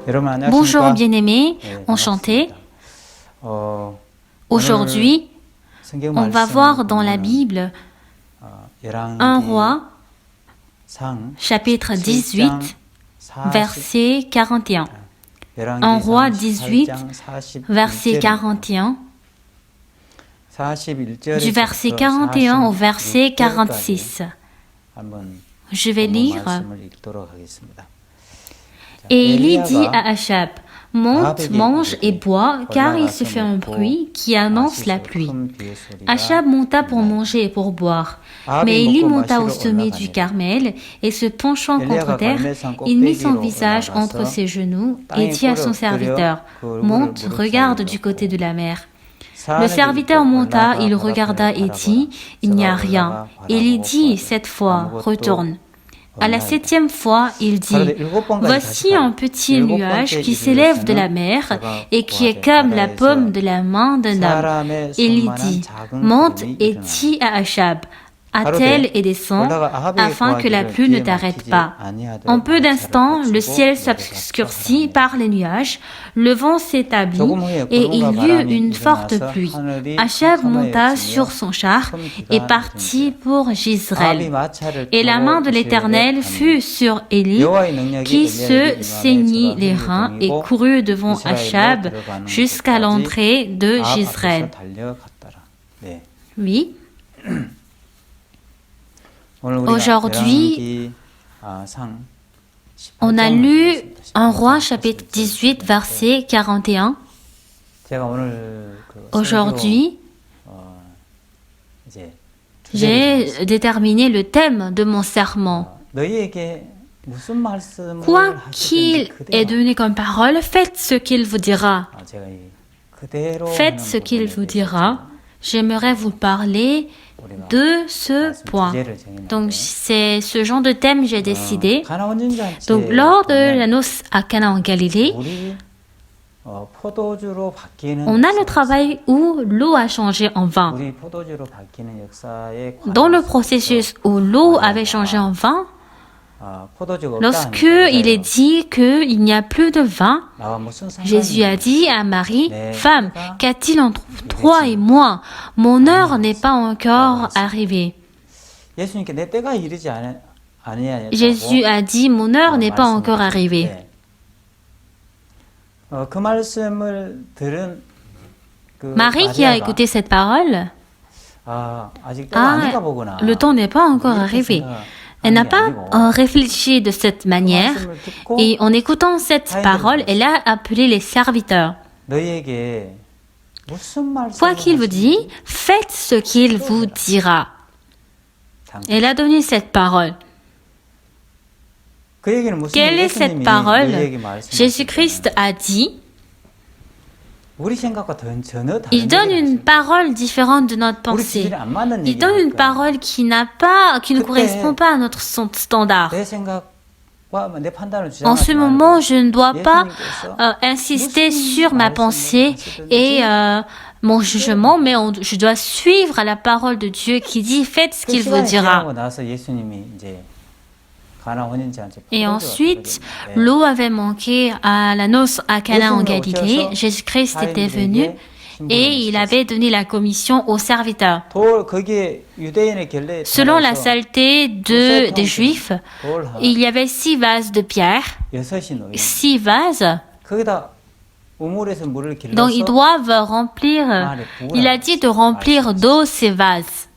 Bonjour bien-aimés, enchanté. Aujourd'hui, on va voir dans la Bible 1 Roi, chapitre 18, verset 41. 1 Roi 18, verset 41. Du verset 41 au verset 46. Je vais lire. Et Élie dit à Achab, monte, mange et bois, car il se fait un bruit qui annonce la pluie. Achab monta pour manger et pour boire. Mais Élie monta au sommet du Carmel, et se penchant contre terre, il mit son visage entre ses genoux et dit à son serviteur, monte, regarde du côté de la mer. Le serviteur monta, il regarda et dit, il n'y a rien. Élie dit, cette fois, retourne. À la 7e fois, il dit, voici un petit nuage qui s'élève de la mer et qui est comme la paume de la main d'un homme. Élie dit, monte et dis à Achab, attelle et descends, afin que la pluie ne t'arrête pas. En peu d'instants, le ciel s'obscurcit par les nuages, le vent s'établit et il y eut une forte pluie. Achab monta sur son char et partit pour Jezreel. Et la main de l'Éternel fut sur Élie, qui se saignit les reins et courut devant Achab jusqu'à l'entrée de Jezreel. Oui. Aujourd'hui, on a lu 1 Roi chapitre 18 verset 41. Aujourd'hui, j'ai déterminé le thème de mon sermon. Quoi qu'il ait donné comme parole, faites ce qu'il vous dira. Faites ce qu'il vous dira. J'aimerais vous parler de ce point. Donc, c'est ce genre de thème que j'ai décidé. Donc, lors de la noce à Cana en Galilée, on a le travail où l'eau a changé en vin. Dans le processus où l'eau avait changé en vin, lorsque il est dit qu'il n'y a plus de vin, Jésus a dit à Marie, « Femme, qu'a-t-il entre toi et moi? Mon heure n'est pas encore arrivée. » Jésus a dit, « Mon heure n'est pas encore arrivée. » Marie qui a écouté cette parole, le temps n'est pas encore arrivé. Elle n'a pas réfléchi de cette manière et en écoutant cette parole, elle a appelé les serviteurs. Quoi qu'il vous dit, faites ce qu'il vous dira. Elle a donné cette parole. Quelle est cette parole? Jésus-Christ a dit, il donne une parole différente de notre pensée. Il donne une parole qui ne correspond pas à notre standard. En ce moment, je ne dois pas insister sur ma pensée et mon jugement, mais je dois suivre la parole de Dieu qui dit, faites ce qu'il vous dira. Et ensuite, l'eau avait manqué à la noce à Cana en Galilée. Jésus-Christ était venu et il avait donné la commission aux serviteurs. Selon la saleté des Juifs, il y avait 6 vases de pierre, 6 vases. Donc ils doivent remplir, il a dit de remplir d'eau ces vases.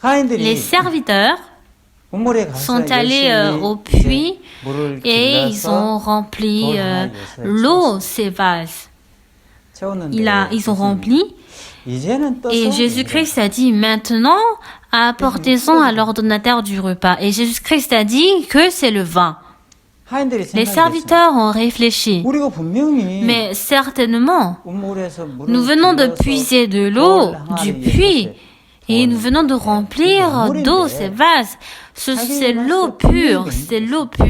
Les serviteurs sont allés au puits et ils ont rempli l'eau, ces vases. Ils ont rempli et Jésus-Christ a dit maintenant apportez-en à l'ordonnateur du repas. Et Jésus-Christ a dit que c'est le vin. Les serviteurs ont réfléchi, mais certainement nous venons de puiser de l'eau du puits et nous venons de remplir d'eau ces vases. C'est l'eau pure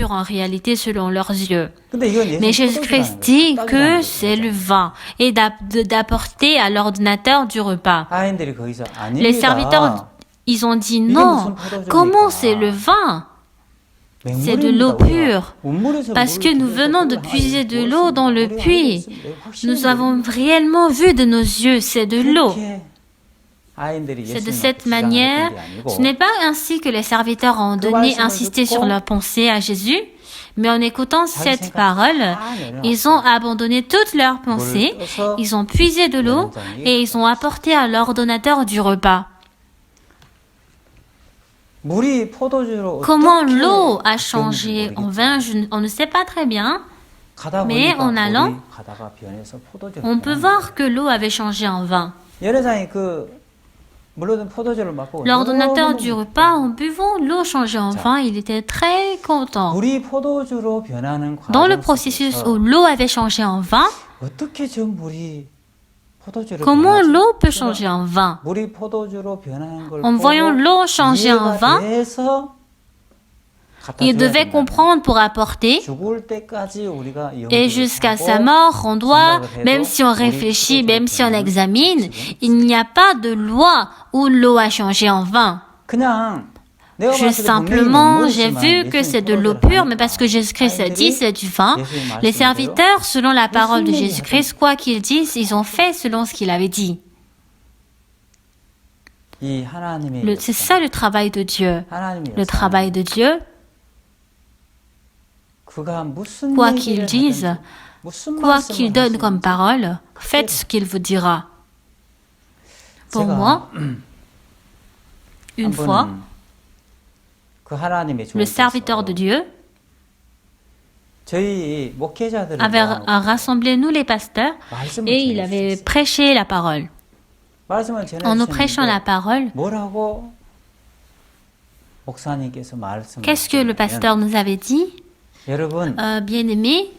en réalité selon leurs yeux. Mais Jésus-Christ dit que c'est le vin et d'apporter à l'ordonnateur du repas. Les serviteurs, ils ont dit non, comment c'est le vin? C'est de l'eau pure. Parce que nous venons de puiser de l'eau dans le puits. Nous avons réellement vu de nos yeux, c'est de l'eau. C'est de cette manière. Ce n'est pas ainsi que les serviteurs ont insisté sur leur pensée à Jésus, mais en écoutant cette parole, ils ont abandonné toutes leurs pensées, ils ont puisé de l'eau et ils ont apporté à l'ordonnateur du repas. Comment l'eau a changé en vin, on ne sait pas très bien, mais en allant, on peut voir que l'eau avait changé en vin. L'ordonnateur du repas, en buvant l'eau changée en vin, il était très content. Dans le processus où l'eau avait changé en vin, comment l'eau peut changer en vin? En voyant l'eau changer en vin, il devait comprendre pour apporter, et jusqu'à sa mort, on doit, même si on réfléchit, même si on examine, il n'y a pas de loi où l'eau a changé en vin. Juste simplement, j'ai vu que c'est de l'eau pure, mais parce que Jésus-Christ a dit c'est du vin. Les serviteurs, selon la parole de Jésus-Christ, quoi qu'ils disent, ils ont fait selon ce qu'il avait dit. C'est ça le travail de Dieu. Le travail de Dieu, quoi qu'il dise, quoi qu'il donne comme parole, faites ce qu'il vous dira. Pour moi, une fois, le serviteur de Dieu avait rassemblé nous les pasteurs et il avait prêché la parole. En nous prêchant la parole, qu'est-ce que le pasteur nous avait dit? Bien-aimés,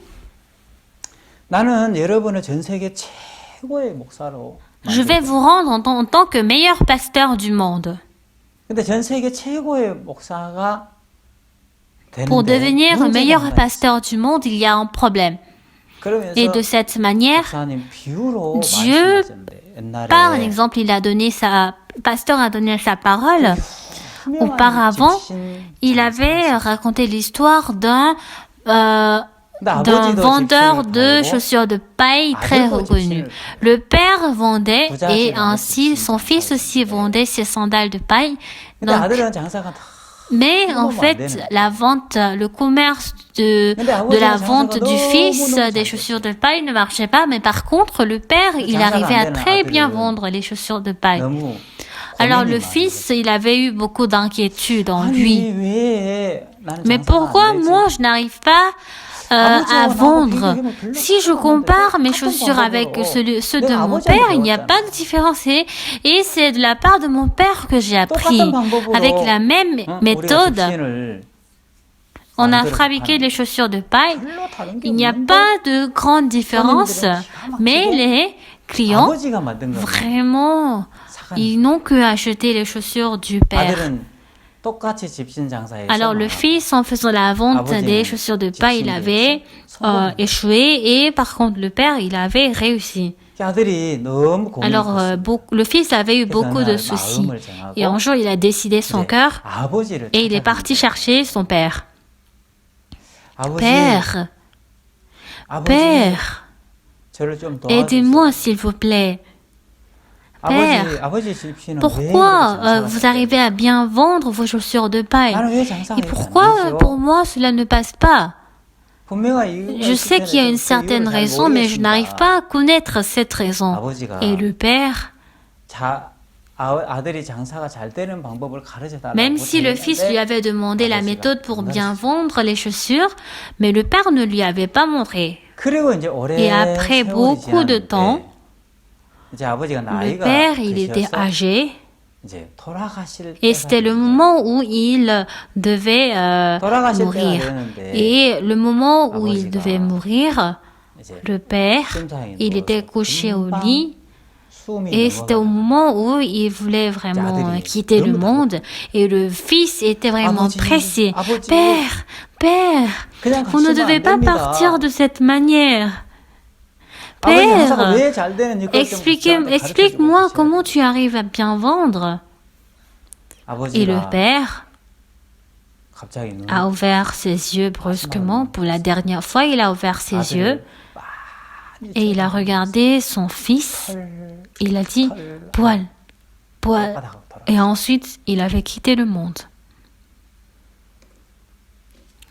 je vais vous rendre en tant que meilleur pasteur du monde. Pour devenir le meilleur pasteur du monde, il y a un problème. Et de cette manière, Dieu, par exemple, pasteur a donné sa parole. Auparavant, il avait raconté l'histoire d'un vendeur de chaussures de paille très reconnu. Le père vendait et ainsi son fils aussi vendait ses sandales de paille. Donc, mais en fait, le commerce de la vente du fils des chaussures de paille ne marchait pas. Mais par contre, le père, il arrivait à très bien vendre les chaussures de paille. Alors le fils, il avait eu beaucoup d'inquiétude en lui. Mais pourquoi moi, je n'arrive pas à vendre? Si je compare mes chaussures avec ceux de mon père, il n'y a pas de différence. Et c'est de la part de mon père que j'ai appris. Avec la même méthode, on a fabriqué les chaussures de paille. Il n'y a pas de grande différence. Mais les clients, vraiment, ils n'ont que acheté les chaussures du père. Alors le fils, en faisant la vente des chaussures de paille, il avait échoué et par contre le père, il avait réussi. Alors le fils avait eu beaucoup de soucis et un jour il a décidé son cœur et il est parti chercher son père. Père, aidez-moi s'il vous plaît. Père, pourquoi vous arrivez à bien vendre vos chaussures de paille? Et pourquoi pour moi cela ne passe pas? Je sais qu'il y a une certaine raison, mais je n'arrive pas à connaître cette raison. Et le père, même si le fils lui avait demandé la méthode pour bien vendre les chaussures, mais le père ne lui avait pas montré. Et après beaucoup de temps, le père, il était âgé et c'était le moment où il devait mourir. Et le moment où il devait mourir, le père, il était couché au lit et c'était au moment où il voulait vraiment quitter le monde et le fils était vraiment pressé. Père, vous ne devez pas partir de cette manière. Père, explique-moi comment tu arrives à bien vendre. Et le père, a ouvert ses yeux brusquement. Pour la dernière fois, il a ouvert ses yeux et il a regardé son fils. Il a dit « poil, poil ». Et ensuite, il avait quitté le monde.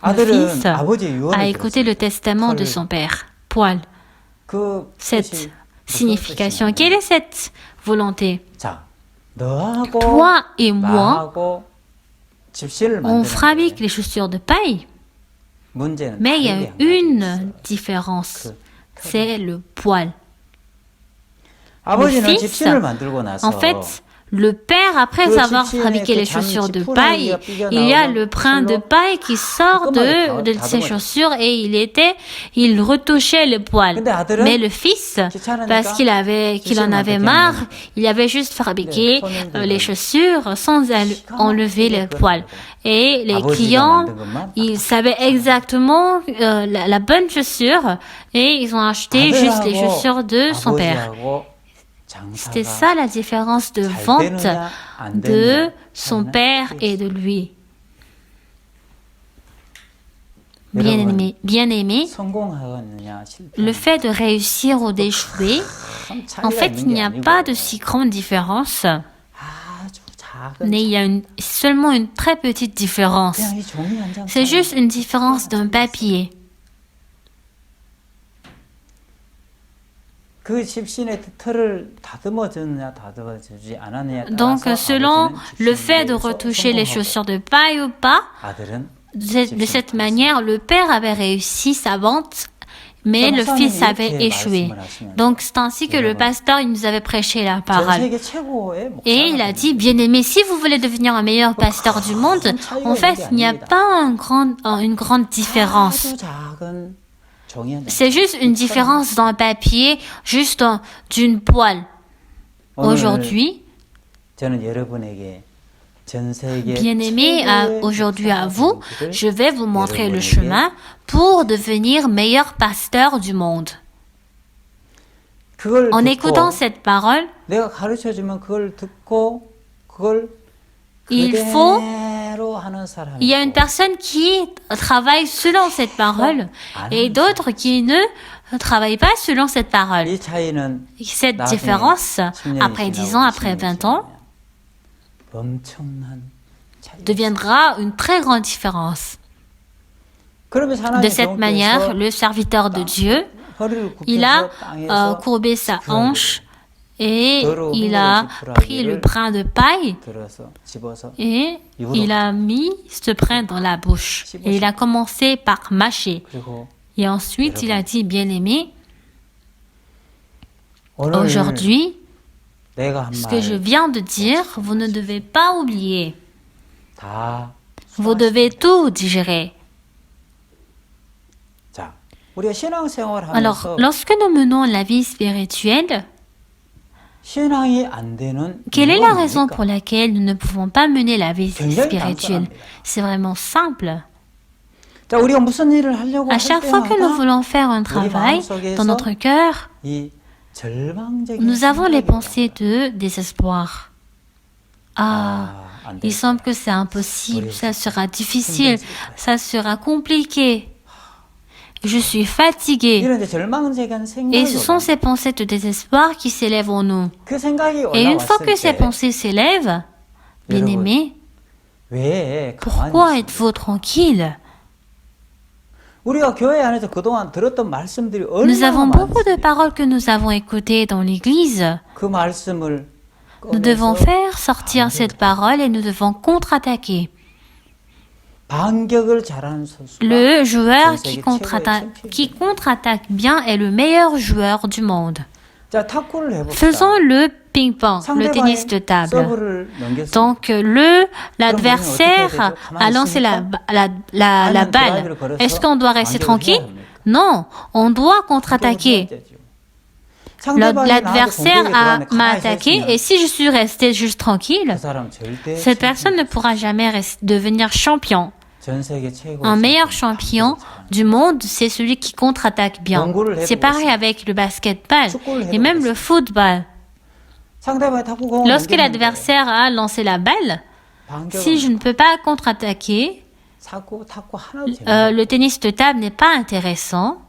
Le fils a écouté le testament de son père. Poil. Cette signification, quelle est cette volonté? Toi et moi, on fabrique les chaussures de paille. Mais il y a une différence, c'est le poil. Le fils, en fait, le père, après avoir fabriqué les chaussures de paille, il y a le brin de paille qui sort de ses chaussures et il retouchait le poil. Mais le fils, parce qu'il en avait marre, il avait juste fabriqué les chaussures sans enlever les poils. Et les clients, ils savaient exactement la bonne chaussure et ils ont acheté juste les chaussures de son père. C'était ça la différence de vente de son père et de lui. Bien-aimé, le fait de réussir ou d'échouer, en fait, il n'y a pas de si grande différence. Mais il y a seulement une très petite différence. C'est juste une différence d'un papier. Donc, selon le fait de retoucher les chaussures de paille ou pas, de cette manière, le père avait réussi sa vente, mais le fils avait échoué. Donc, c'est ainsi que le pasteur il nous avait prêché la parole. Et il a dit, bien-aimé, si vous voulez devenir un meilleur pasteur du monde, en fait, il n'y a pas une grande différence. C'est juste une différence dans le papier, juste d'une poêle. Aujourd'hui, bien-aimé, aujourd'hui à vous, je vais vous montrer le chemin pour devenir meilleur pasteur du monde. En écoutant cette parole, il y a une personne qui travaille selon cette parole et d'autres qui ne travaillent pas selon cette parole. Cette différence, après 10 ans, après 20 ans, deviendra une très grande différence. De cette manière, le serviteur de Dieu, il a courbé sa hanche et il a pris le brin de paille et il a mis ce brin dans la bouche. Et il a commencé par mâcher. Et ensuite, il a dit, bien-aimé, aujourd'hui, ce que je viens de dire, vous ne devez pas oublier. Vous devez tout digérer. Alors, lorsque nous menons la vie spirituelle, quelle est la raison pour laquelle nous ne pouvons pas mener la vie spirituelle? C'est vraiment simple. À chaque fois que nous voulons faire un travail dans notre cœur, nous avons les pensées de désespoir. Il semble que c'est impossible, ça sera difficile, ça sera compliqué. Je suis fatigué. Et ce sont ces pensées de désespoir qui s'élèvent en nous. Et une fois que ces pensées s'élèvent, bien-aimés, pourquoi êtes-vous tranquille? Nous avons beaucoup de paroles que nous avons écoutées dans l'Église. Nous devons faire sortir cette parole et nous devons contre-attaquer. Le joueur qui contre-attaque bien est le meilleur joueur du monde. Faisons le ping-pong, le tennis de table. Donc, l'adversaire a lancé la balle. Est-ce qu'on doit rester tranquille? Non, on doit contre-attaquer. L'adversaire m'a attaqué et si je suis resté juste tranquille, cette personne ne pourra jamais devenir champion. Un meilleur champion du monde, c'est celui qui contre-attaque bien. C'est pareil avec le basketball et même le football. Lorsque l'adversaire a lancé la balle, si je ne peux pas contre-attaquer, le tennis de table n'est pas intéressant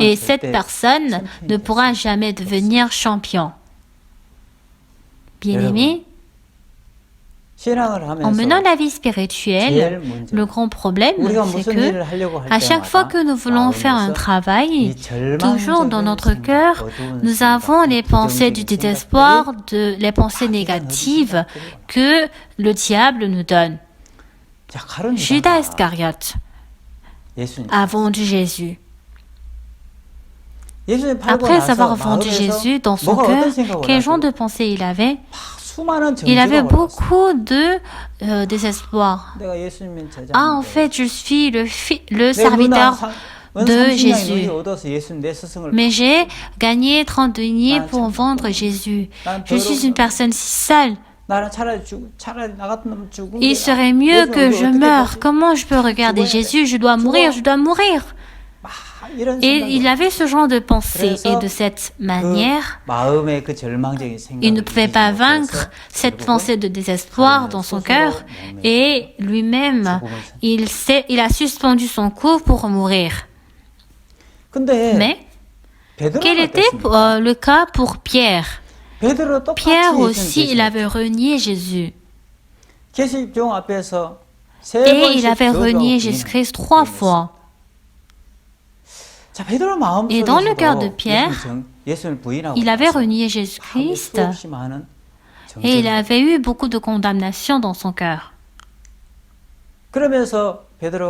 et cette personne ne pourra jamais devenir champion. Bien-aimés, en menant la vie spirituelle, le grand problème, c'est que à chaque fois que nous voulons faire un travail, toujours dans notre cœur, nous avons les pensées du désespoir, les pensées négatives que le diable nous donne. Judas Iscariote a vendu Jésus. Après avoir vendu Jésus dans son cœur, quel genre de pensée il avait? Il avait beaucoup de désespoir. Ah, en fait, je suis le serviteur de Jésus. Mais j'ai gagné 30 deniers pour vendre Jésus. Je suis une personne si seule. Il serait mieux que je meure. Comment je peux regarder Jésus? Je dois mourir, je dois mourir. Et il avait ce genre de pensée et de cette manière, il ne pouvait pas vaincre cette pensée de désespoir dans son cœur et lui-même, il a suspendu son cours pour mourir. Mais, quel était le cas pour Pierre? Pierre aussi, il avait renié Jésus. Et il avait renié Jésus-Christ 3 fois. Et dans le cœur de Pierre, il avait renié Jésus-Christ et il avait eu beaucoup de condamnation dans son cœur.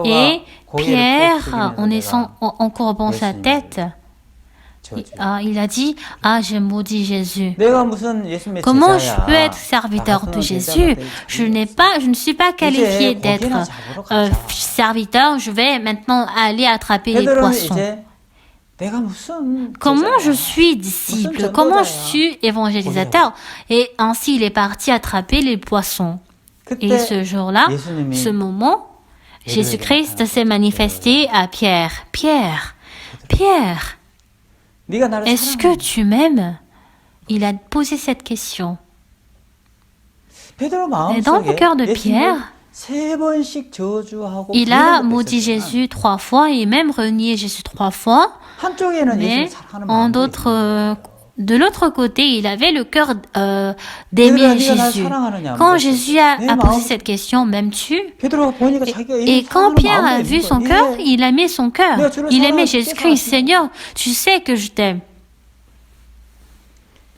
Et Pierre, en courbant sa tête, il a dit, « Ah, j'ai maudit Jésus. Comment je peux être serviteur de Jésus? Je ne suis pas qualifié d'être serviteur, je vais maintenant aller attraper les poissons. Comment je suis disciple? Comment je suis évangélisateur? » Et ainsi, il est parti attraper les poissons. Et ce jour-là, ce moment, Jésus-Christ s'est manifesté à Pierre. « Pierre, Pierre, est-ce que tu m'aimes ?» Il a posé cette question. Et dans le cœur de Pierre, il a maudit Jésus 3 fois et même renié Jésus 3 fois. Mais de l'autre côté, il avait le cœur d'aimer Jésus. Quand Jésus a posé cette question, m'aimes-tu? Et quand Pierre a vu son cœur, il aimait son cœur. Il aimait Jésus-Christ. Seigneur, tu sais que je t'aime.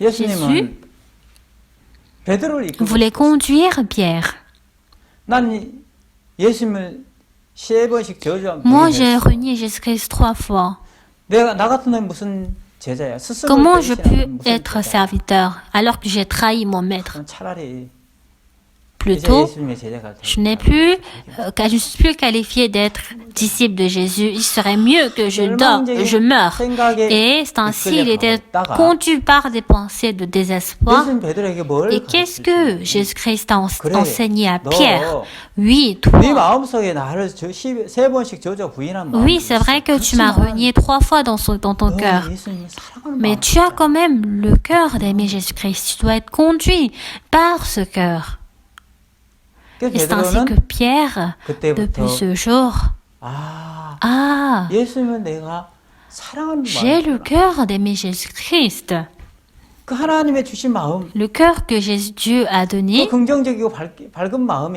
Jésus voulait conduire Pierre. Moi, j'ai renié Jésus-Christ 3 fois. Comment je peux être serviteur alors que j'ai trahi mon maître? Plutôt, je ne suis plus qualifié d'être disciple de Jésus. Il serait mieux que je meure. Et c'est ainsi, il était conduit par des pensées de désespoir. Et qu'est-ce que Jésus-Christ a enseigné à Pierre? Oui, toi. Oui, c'est vrai que tu m'as renié 3 fois dans ton cœur. Mais tu as quand même le cœur d'aimer Jésus-Christ. Tu dois être conduit par ce cœur. Et c'est ainsi que Pierre, depuis ce jour, j'ai le cœur d'aimer Jésus-Christ. Le cœur que Dieu a donné,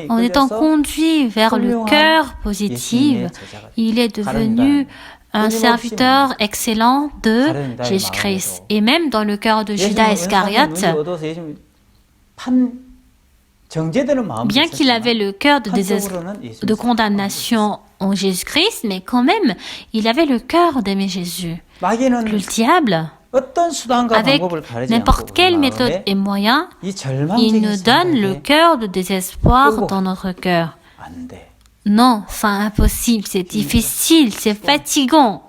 en étant conduit vers le cœur positif, il est devenu un serviteur excellent de Jésus-Christ. Et même dans le cœur de Judas Iscariote, bien qu'il avait le cœur de condamnation en Jésus-Christ, mais quand même, il avait le cœur d'aimer Jésus. Le diable, avec n'importe quelle méthode et moyen, il nous donne le cœur de désespoir dans notre cœur. Non, c'est impossible, c'est difficile, c'est fatigant.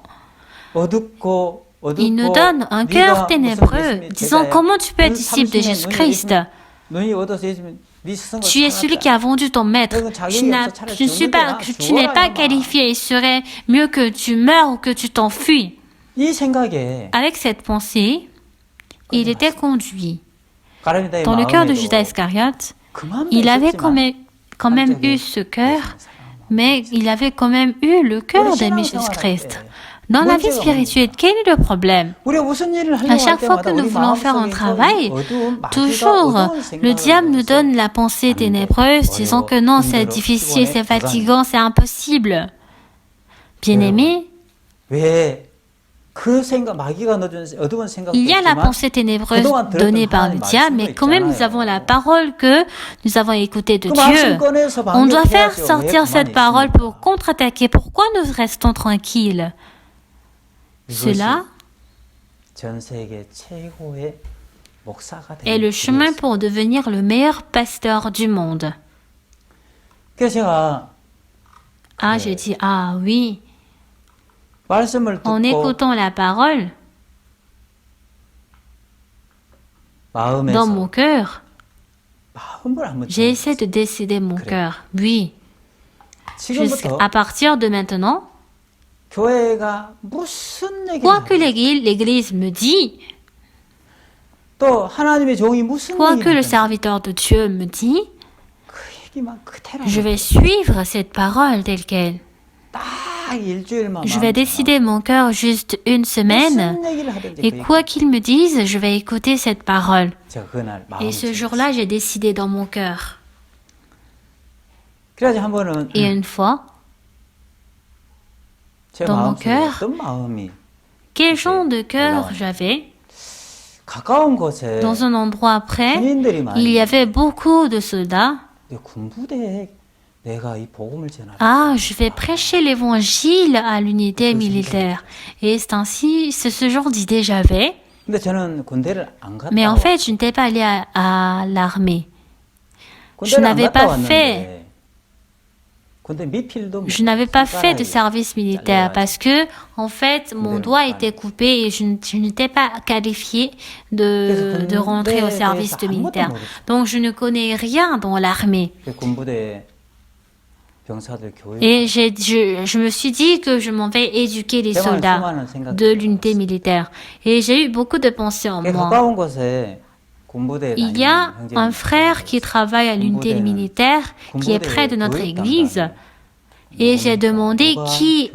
Il nous donne un cœur ténébreux, disant comment tu peux être disciple de Jésus-Christ. Tu es celui qui a vendu ton maître. Tu n'es pas qualifié. Il serait mieux que tu meurs ou que tu t'enfuis. Avec cette pensée, il était conduit. Dans le cœur de Judas Iscariote, il avait quand même eu ce cœur mais il avait quand même eu le cœur de Jésus-Christ. Dans la vie spirituelle, quel est le problème? À chaque fois que nous voulons faire un travail, toujours, le diable nous donne la pensée ténébreuse, disant que non, c'est difficile, c'est fatigant, c'est impossible. Bien-aimé, il y a la pensée ténébreuse donnée par le diable, mais quand même nous avons la parole que nous avons écoutée de Dieu. On doit faire sortir cette parole pour contre-attaquer. Pourquoi nous restons tranquilles? Cela est le chemin pour devenir le meilleur pasteur du monde. Ah, j'ai dit, ah oui. En écoutant la parole, dans mon cœur, j'ai essayé de décider mon cœur. Oui. À partir de maintenant, quoi que l'Église me dit, quoi que le serviteur de Dieu me dit, je vais suivre cette parole telle qu'elle. Je vais décider mon cœur juste une semaine et quoi qu'il me dise, je vais écouter cette parole. Et ce jour-là, j'ai décidé dans mon cœur. Et une fois, dans mon cœur, quel genre de cœur j'avais? Dans un endroit près, il y avait beaucoup de soldats. Ah, je vais prêcher l'évangile à l'unité militaire. Et c'est ainsi, c'est ce genre d'idée j'avais. Mais en fait, je n'étais pas allée à l'armée. Je n'avais pas fait de service militaire parce que, en fait, mon doigt était coupé et je n'étais pas qualifiée de rentrer au service militaire. Donc, je ne connais rien dans l'armée. Et je me suis dit que je m'en vais éduquer les soldats de l'unité militaire. Et j'ai eu beaucoup de pensées en moi. Il y a un frère qui travaille à l'unité militaire qui est près de notre église. Et j'ai demandé qui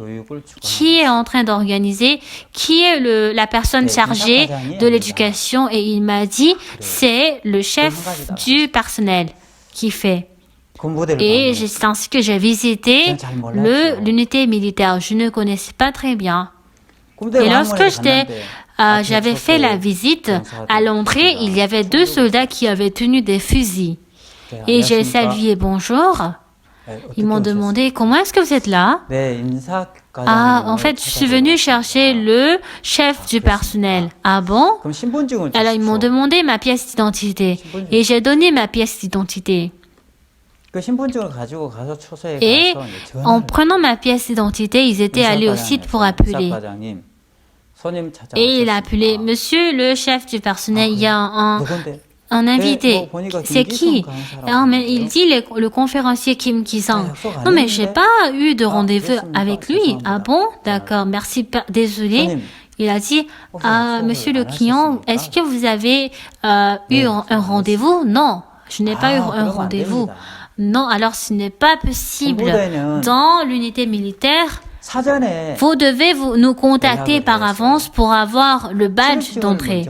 est en train d'organiser, qui est la personne chargée de l'éducation. Et il m'a dit, c'est le chef du personnel qui fait. Et c'est ainsi que j'ai visité l'unité militaire. Je ne connaissais pas très bien. Et lorsque j'avais fait la visite, à l'entrée, il y avait 2 soldats qui avaient tenu des fusils. Et j'ai salué bonjour. Ils m'ont demandé comment est-ce que vous êtes là? Ah, en fait, je suis venue chercher le chef du personnel. Ah bon? Alors ils m'ont demandé ma pièce d'identité. Et j'ai donné ma pièce d'identité. Et en prenant ma pièce d'identité, ils étaient allés au site pour appeler. Et il a appelé, monsieur le chef du personnel, il y a un invité. C'est qui? Mais il dit le conférencier Kim Ki-sang. Non, mais j'ai pas eu de rendez-vous avec lui. Ah bon? D'accord, merci, désolé. Il a dit, monsieur le client, est-ce que vous avez eu un rendez-vous? Non, je n'ai pas eu un rendez-vous. Non, alors ce n'est pas possible. Dans l'unité militaire, vous devez nous contacter par avance pour avoir le badge d'entrée.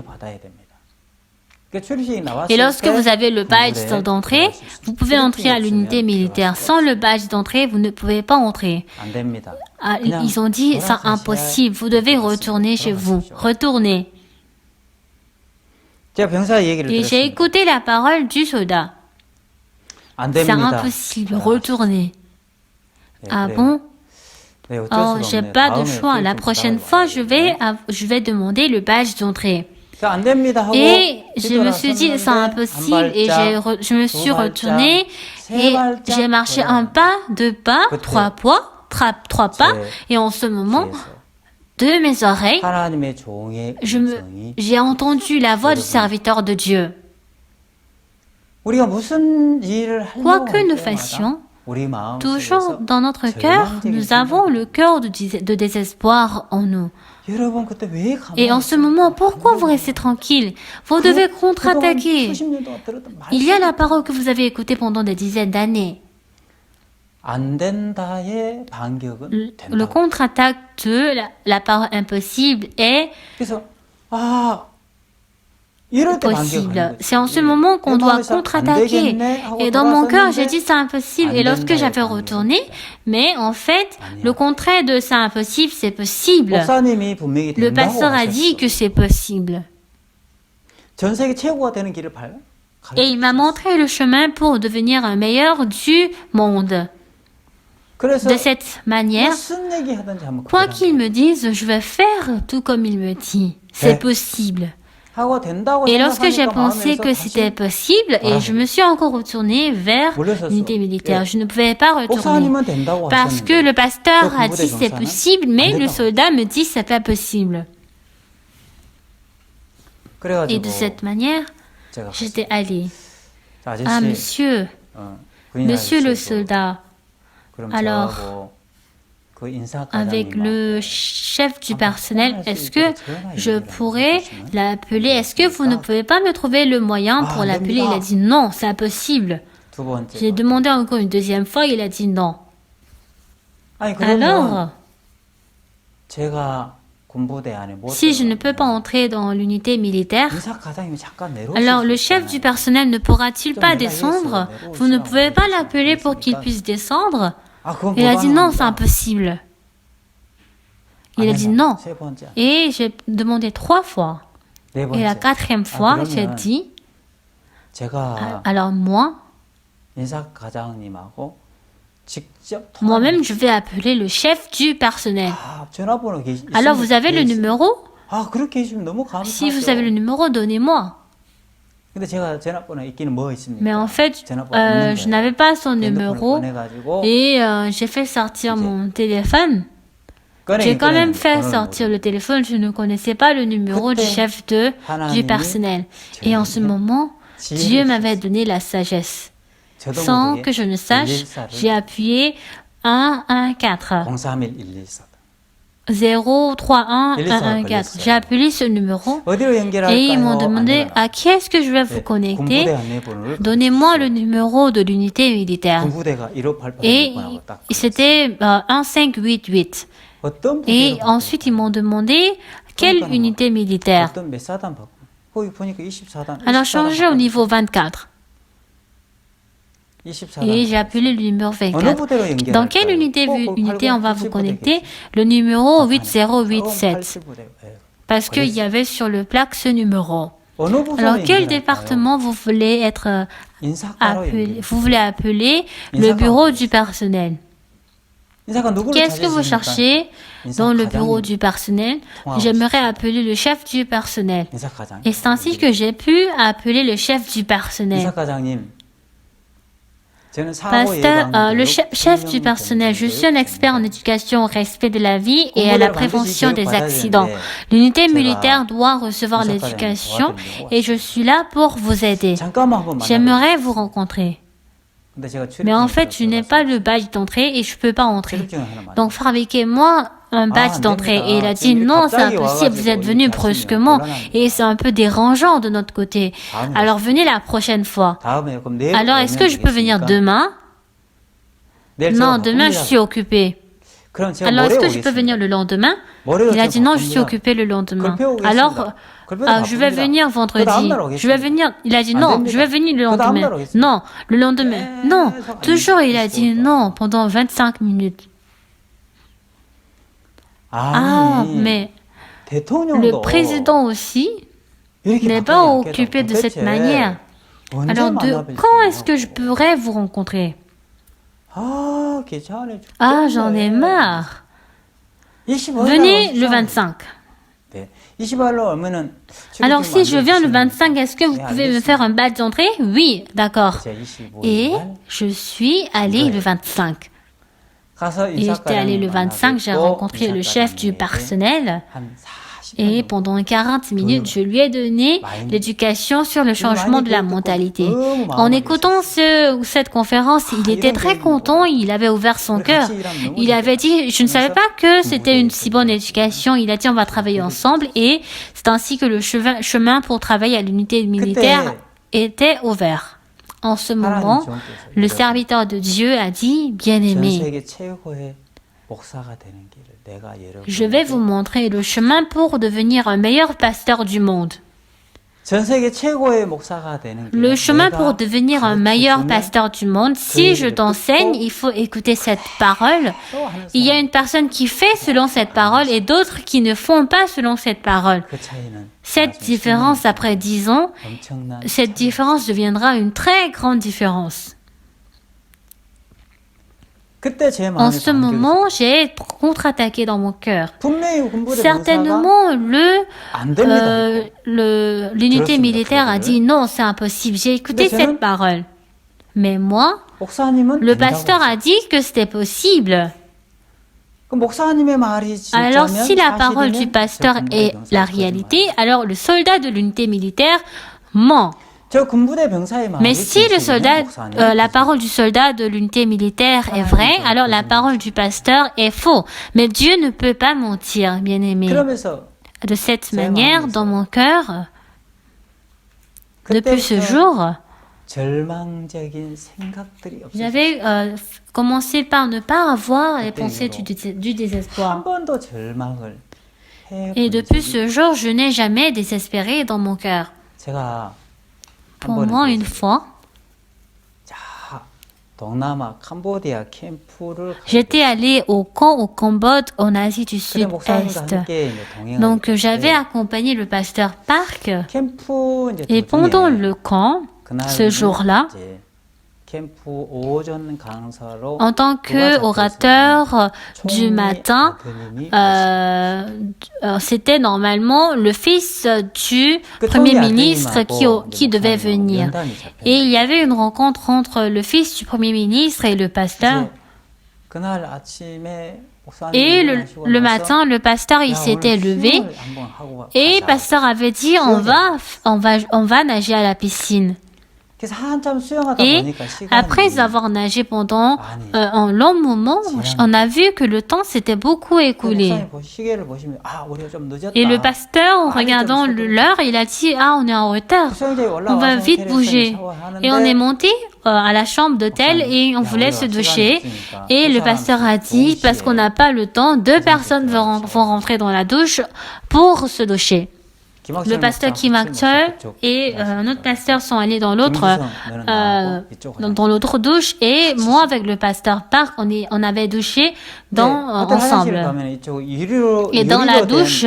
Et lorsque vous avez le badge d'entrée, vous pouvez entrer à l'unité militaire. Sans le badge d'entrée, vous ne pouvez pas entrer. Ils ont dit, c'est impossible, vous devez retourner chez vous. Retournez. Et j'ai écouté la parole du soldat. C'est impossible, retournez. Ah bon? Oh, j'ai pas de choix. La prochaine fois, je vais demander le badge d'entrée. Et je me suis dit, c'est impossible. Et je me suis retournée et j'ai marché un pas, 2 pas, 3 pas. Et en ce moment, de mes oreilles, j'ai entendu la voix du serviteur de Dieu. Quoi que nous fassions, toujours dans notre cœur, nous avons le cœur de désespoir en nous. Et en ce moment, pourquoi vous restez tranquille? Vous devez contre-attaquer. Il y a la parole que vous avez écoutée pendant des dizaines d'années. Le contre-attaque de la parole impossible est possible. C'est en ce moment qu'on doit contre-attaquer. Et dans mon cœur, j'ai dit c'est impossible. Et lorsque j'avais retourné, mais en fait, le contraire de c'est impossible, c'est possible. Le pasteur a dit que c'est possible. Et il m'a montré le chemin pour devenir un meilleur du monde. De cette manière, quoi qu'il me dise, je vais faire tout comme il me dit. C'est possible. Et lorsque j'ai pensé que c'était possible, et je me suis encore retournée vers l'unité militaire. Je ne pouvais pas retourner parce que le pasteur a dit c'est possible, mais le soldat me dit c'est pas possible. Et de cette manière, j'étais allée. Ah, monsieur le soldat, alors, avec le chef du personnel, est-ce que je pourrais l'appeler? Est-ce que vous ne pouvez pas me trouver le moyen pour l'appeler? Il a dit non, c'est impossible. J'ai demandé encore une deuxième fois, il a dit non. Alors, si je ne peux pas entrer dans l'unité militaire, alors le chef du personnel ne pourra-t-il pas descendre? Vous ne pouvez pas l'appeler pour qu'il puisse descendre? Il a dit non, c'est impossible. Il a dit non. Et j'ai demandé 3 fois. Et la 4e fois, j'ai dit, alors moi-même, je vais appeler le chef du personnel. Alors, vous avez le numéro? Si vous avez le numéro, donnez-moi. Mais en fait, je n'avais pas son numéro et j'ai fait sortir mon téléphone. J'ai quand même fait sortir le téléphone. Je ne connaissais pas le numéro du chef du personnel. Et en ce moment, Dieu m'avait donné la sagesse. Sans que je ne sache, j'ai appuyé 114. 031 114. J'ai appelé ce numéro et ils m'ont demandé à qui est-ce que je vais vous connecter. Donnez-moi le numéro de l'unité militaire. Et c'était 1588. Et ensuite ils m'ont demandé quelle unité militaire. Alors changez au niveau 24. Et j'ai appelé le numéro 24. Dans quelle unité on va vous connecter? Le numéro 8087. Parce qu'il y avait sur le plaque ce numéro. Alors, quel département vous voulez être appelé? Vous voulez appeler le bureau du personnel. Qu'est-ce que vous cherchez dans le bureau du personnel? J'aimerais appeler le chef du personnel. Et c'est ainsi que j'ai pu appeler le chef du personnel. Pasteur, le chef du personnel, je suis un expert en éducation au respect de la vie et à la prévention des accidents. L'unité militaire doit recevoir l'éducation et je suis là pour vous aider. J'aimerais vous rencontrer. Mais en fait, je n'ai pas le badge d'entrée et je ne peux pas entrer. Donc, fabriquez-moi un badge d'entrée. Et il a dit, non, c'est impossible, vous êtes venu brusquement et c'est un peu dérangeant de notre côté. Alors, venez la prochaine fois. Alors, est-ce que je peux venir demain? Non, demain, je suis occupé. Alors, est-ce que je peux venir le lendemain? Il a dit, non, je suis occupé le lendemain. Alors, je vais venir vendredi. Je vais venir. Il a dit non, je vais venir le lendemain. Non, le lendemain. Non, toujours il a dit non pendant 25 minutes. Mais le président aussi n'est pas occupé de cette manière. Alors, quand est-ce que je pourrais vous rencontrer? J'en ai marre. Venez le 25. Alors, si je viens le 25, est-ce que vous pouvez me faire un badge d'entrée? Oui, d'accord. Et je suis allée le 25. Et j'étais allée le 25, j'ai rencontré le chef du personnel. Et pendant 40 minutes, je lui ai donné l'éducation sur le changement de la mentalité. En écoutant cette conférence, il était très content, il avait ouvert son cœur. Il avait dit, je ne savais pas que c'était une si bonne éducation. Il a dit, on va travailler ensemble et c'est ainsi que le chemin pour travailler à l'unité militaire était ouvert. En ce moment, le serviteur de Dieu a dit, bien-aimé, je vais vous montrer le chemin pour devenir un meilleur pasteur du monde. Le chemin pour devenir un meilleur pasteur du monde, si je t'enseigne, il faut écouter cette parole. Il y a une personne qui fait selon cette parole et d'autres qui ne font pas selon cette parole. Cette différence, après 10 ans, cette différence deviendra une très grande différence. En ce moment, j'ai contre-attaqué dans mon cœur. Certainement, l'unité militaire a dit non, c'est impossible. J'ai écouté cette parole. Mais moi, le pasteur a dit que c'était possible. Alors, si la parole du pasteur est la réalité, alors le soldat de l'unité militaire ment. Mais si la parole du soldat de l'unité militaire est vraie, alors la parole du pasteur est faux. Mais Dieu ne peut pas mentir, bien-aimé. De cette manière, dans mon cœur, depuis ce jour, j'avais commencé par ne pas avoir les pensées du désespoir. Et depuis ce jour, je n'ai jamais désespéré dans mon cœur. Pour moi, une fois, j'étais allé au camp au Cambodge, en Asie du Sud-Est. Donc, j'avais accompagné le pasteur Park. Et pendant le camp, ce jour-là, en tant qu'orateur du matin, c'était normalement le fils du Premier ministre qui devait venir. Et il y avait une rencontre entre le fils du Premier ministre et le pasteur. Et le matin, le pasteur, il s'était levé et le pasteur avait dit, on va nager à la piscine. Et après avoir nagé pendant un long moment, on a vu que le temps s'était beaucoup écoulé. Et le pasteur, en regardant l'heure, il a dit, on est en retard, on va vite bouger. Et on est monté à la chambre d'hôtel et on voulait se doucher. Et le pasteur a dit, parce qu'on n'a pas le temps, 2 personnes vont rentrer dans la douche pour se doucher. Le pasteur Kim Ak-chol et un autre pasteur sont allés dans l'autre douche et moi avec le pasteur Park, on avait douché ensemble. Et dans la douche,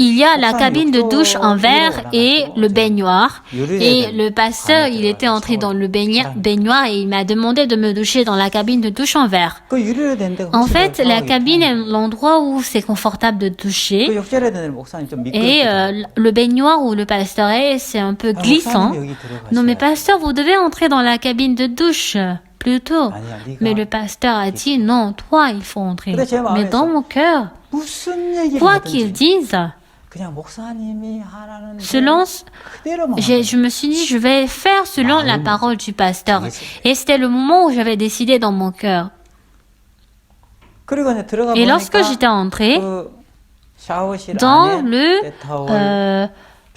il y a la cabine de douche en verre et le baignoire. Et le pasteur, il était entré dans le baignoire et il m'a demandé de me doucher dans la cabine de douche en verre. En fait, la cabine est l'endroit où c'est confortable de doucher. Et le baignoire où le pasteur est, c'est un peu glissant. Non, mais pasteur, vous devez entrer dans la cabine de douche plutôt. Mais le pasteur a dit, non, toi, il faut entrer. Mais dans mon cœur, quoi qu'ils disent, je me suis dit, je vais faire selon la parole du pasteur. Et c'était le moment où j'avais décidé dans mon cœur. Et lorsque j'étais entrée dans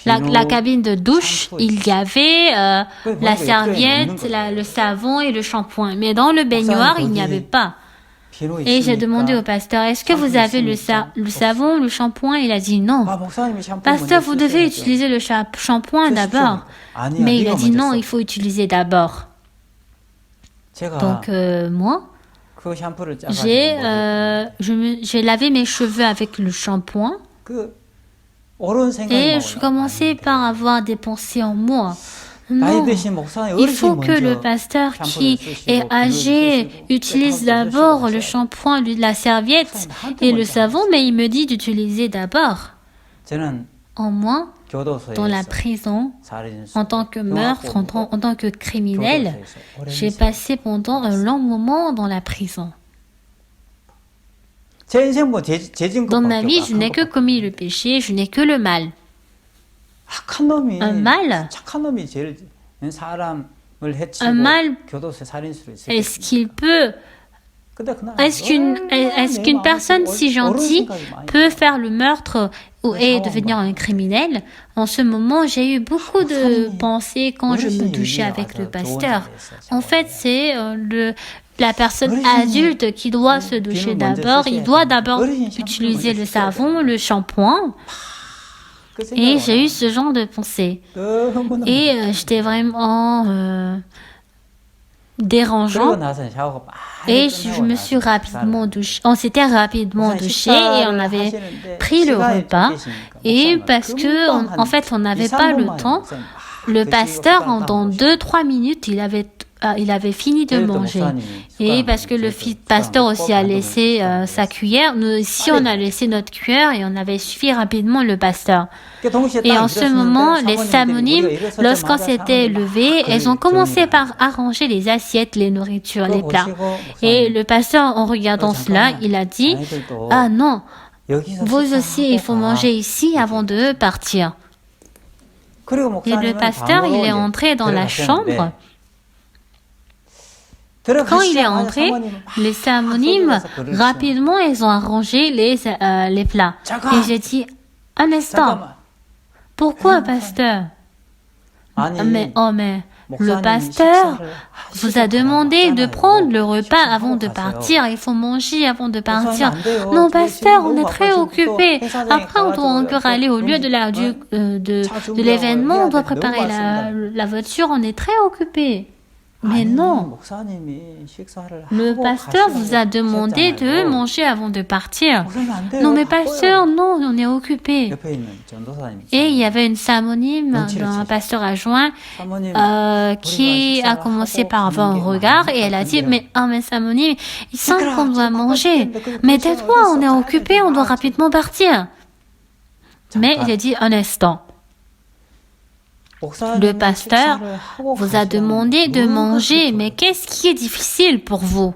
la cabine de douche, il y avait la serviette, le savon et le shampoing. Mais dans le baignoire, il n'y avait pas. Et j'ai demandé au pasteur, est-ce que vous avez le savon, le shampoing? Il a dit non. Pasteur, vous devez utiliser le shampoing d'abord. Mais il a dit non, il faut utiliser d'abord. Donc moi, j'ai lavé mes cheveux avec le shampoing. Et je commençais par avoir des pensées en moi. Non, il faut que le pasteur qui est âgé utilise d'abord le shampoing, la serviette et le savon, mais il me dit d'utiliser d'abord. En moi, dans la prison, en tant que meurtre, en tant que criminel, j'ai passé pendant un long moment dans la prison. Dans ma vie, je n'ai que commis le péché, je n'ai que le mal. Un mal, est-ce qu'il peut est-ce qu'une personne si gentille peut faire le meurtre et devenir un criminel? En ce moment, j'ai eu beaucoup de pensées quand je me douchais avec le pasteur. En fait, c'est la personne adulte qui doit se doucher d'abord. Il doit d'abord utiliser le savon, le shampoing. Et j'ai eu ce genre de pensée. Et j'étais vraiment dérangeant. Et je me suis rapidement douché. On s'était rapidement douché et on avait pris le repas. Et parce que, en fait, on n'avait pas le temps, le pasteur, dans 2-3 minutes, il avait fini de manger. Et parce que le pasteur aussi a laissé sa cuillère, nous aussi on a laissé notre cuillère et on avait suivi rapidement le pasteur. Et en ce moment, les Samonim, lorsqu'on s'était levé, elles ont commencé par arranger les assiettes, les nourritures, les plats. Et le pasteur, en regardant cela, il a dit, « Ah non, vous aussi, il faut manger ici avant de partir. » Et le pasteur, il est entré dans la chambre. Quand il est entré, les Samonim, rapidement, ils ont arrangé les plats. Et j'ai dit, un instant, pourquoi, pasteur? Mais le pasteur vous a demandé de prendre le repas avant de partir. Il faut manger avant de partir. Non, pasteur, on est très occupé. Après, on doit encore aller au lieu de l'événement. On doit préparer la voiture. On est très occupé. Mais non, le pasteur vous a demandé de manger avant de partir. Non, mais pasteur, non, on est occupé. Et il y avait une Samonim, un pasteur adjoint, qui a commencé par avoir un regard et elle a dit, mais Samonim, il semble qu'on doit manger. Mais tais-toi, on est occupé, on doit rapidement partir. Mais j'ai dit, un instant. Le pasteur vous a demandé de manger, mais qu'est-ce qui est difficile pour vous?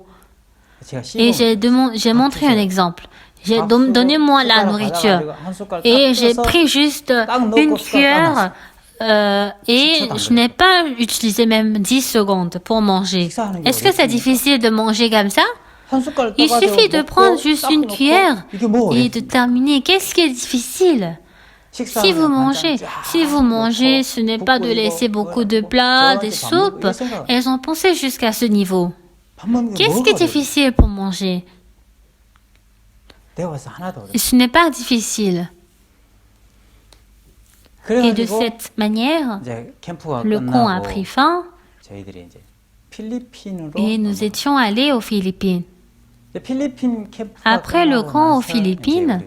Et j'ai montré un exemple. Donnez-moi la nourriture. Et j'ai pris juste une cuillère et je n'ai pas utilisé même 10 secondes pour manger. Est-ce que c'est difficile de manger comme ça? Il suffit de prendre juste une cuillère et de terminer. Qu'est-ce qui est difficile? Si vous mangez, ce n'est pas de laisser beaucoup de plats, des soupes. Elles ont pensé jusqu'à ce niveau. Qu'est-ce qui est difficile pour manger? Ce n'est pas difficile. Et de cette manière, le camp a pris fin et nous étions allés aux Philippines. Après le camp aux Philippines,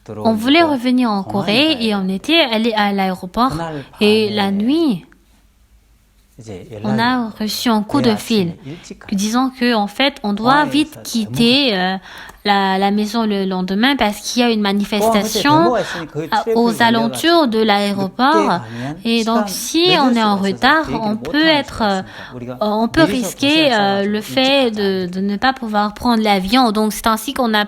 on voulait revenir en Corée et on était allé à l'aéroport et la nuit, on a reçu un coup de fil disant que en fait on doit vite quitter la maison le lendemain parce qu'il y a une manifestation aux alentours de l'aéroport et donc si on est en retard on peut risquer le fait de ne pas pouvoir prendre l'avion. Donc c'est ainsi qu'on a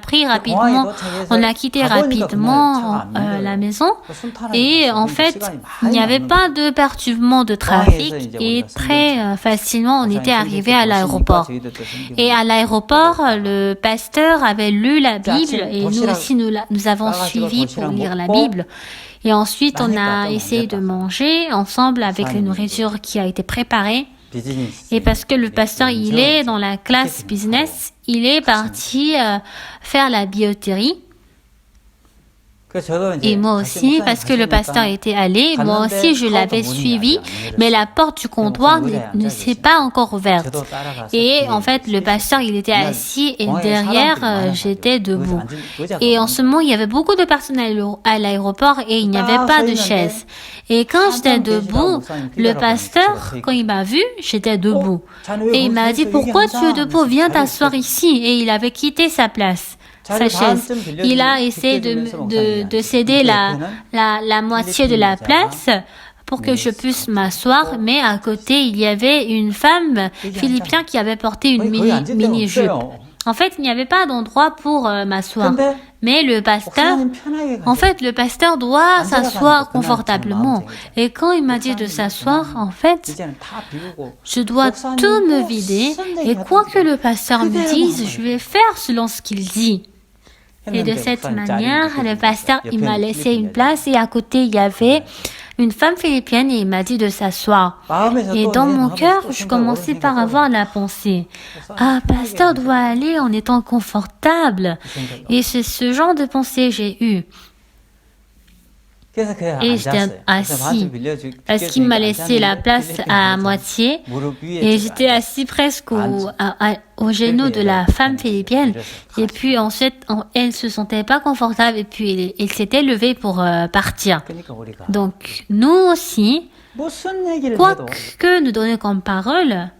quitté rapidement la maison et en fait il n'y avait pas de perturbement de trafic et très facilement on était arrivé à l'aéroport. Et à l'aéroport le pasteur avait lu la Bible et nous aussi nous avons suivi pour lire la Bible. Et ensuite, on a essayé de manger ensemble avec la nourriture qui a été préparée. Et parce que le pasteur, il est dans la classe business, il est parti faire la billetterie. Et moi aussi, parce que le pasteur était allé, moi aussi je l'avais suivi, mais la porte du comptoir ne s'est pas encore ouverte. Et en fait, le pasteur, il était assis et derrière, j'étais debout. Et en ce moment, il y avait beaucoup de personnes à l'aéroport et il n'y avait pas de chaise. Et quand j'étais debout, le pasteur, quand il m'a vu, j'étais debout. Et il m'a dit, pourquoi tu es debout? Viens t'asseoir ici. Et il avait quitté sa place. Sa chaise. Il a essayé de céder la moitié de la place pour que je puisse m'asseoir, mais à côté, il y avait une femme philippine qui avait porté une mini-jupe. En fait, il n'y avait pas d'endroit pour m'asseoir. Mais le pasteur, en fait, le pasteur doit s'asseoir confortablement. Et quand il m'a dit de s'asseoir, en fait, je dois tout me vider. Et quoi que le pasteur me dise, je vais faire selon ce qu'il dit. Et de cette manière, le pasteur, il m'a laissé une place et à côté, il y avait une femme philippienne et il m'a dit de s'asseoir. Et dans mon cœur, je commençais par avoir la pensée, ah, pasteur doit aller en étant confortable. Et c'est ce genre de pensée que j'ai eu. Et j'étais assis parce qu'il m'a laissé la place à moitié et j'étais assis presque au genou de la femme philippienne. Et puis ensuite, elle ne se sentait pas confortable et puis elle s'était levée pour partir. Donc nous aussi, quoi que nous donnions comme parole,